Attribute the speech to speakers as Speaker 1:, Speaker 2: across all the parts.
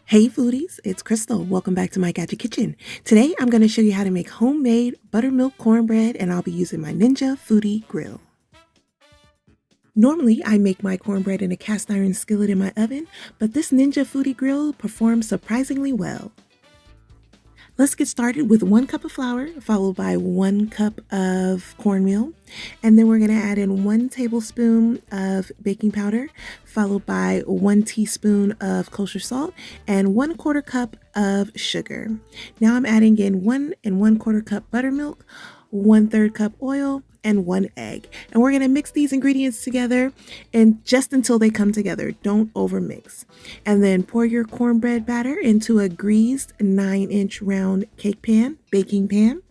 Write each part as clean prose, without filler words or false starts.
Speaker 1: Hey foodies, it's Crystal. Welcome back to my Gadget kitchen. Today I'm going to show you how to make homemade buttermilk cornbread, and I'll be using my Ninja Foodi grill. Normally I make my cornbread in a cast iron skillet in my oven, but this Ninja Foodi grill performs surprisingly well. Let's get started with 1 cup of flour followed by 1 cup of cornmeal, and then we're going to add in 1 tablespoon of baking powder followed by 1 teaspoon of kosher salt and 1/4 cup of sugar. Now I'm adding in 1 1/4 cup buttermilk, 1/3 cup oil, and 1 egg. And we're going to mix these ingredients together and just until they come together. Don't overmix. And then pour your cornbread batter into a greased 9-inch round cake pan, baking pan.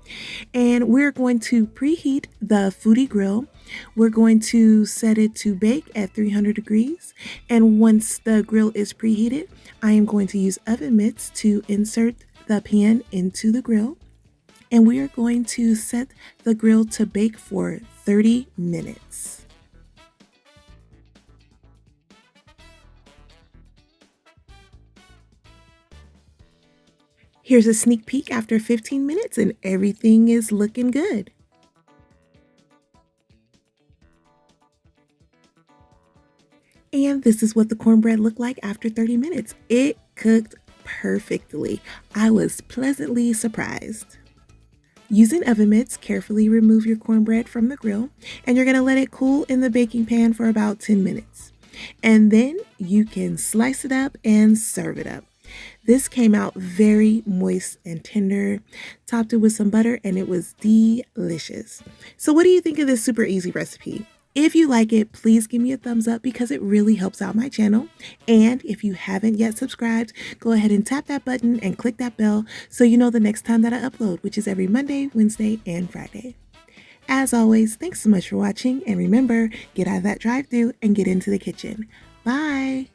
Speaker 1: And we're going to preheat the Foodi grill. We're going to set it to bake at 300 degrees. And once the grill is preheated, I am going to use oven mitts to insert the pan into the grill. And we are going to set the grill to bake for 30 minutes. Here's a sneak peek after 15 minutes and everything is looking good. And this is what the cornbread looked like after 30 minutes. It cooked perfectly. I was pleasantly surprised. Using oven mitts, carefully remove your cornbread from the grill, and you're going to let it cool in the baking pan for about 10 minutes. And then you can slice it up and serve it up. This came out very moist and tender, topped it with some butter, and it was delicious. So what do you think of this super easy recipe? If you like it, please give me a thumbs up because it really helps out my channel. And if you haven't yet subscribed, go ahead and tap that button and click that bell so you know the next time that I upload, which is every Monday, Wednesday, and Friday. As always, thanks so much for watching, and remember, get out of that drive-thru and get into the kitchen. Bye!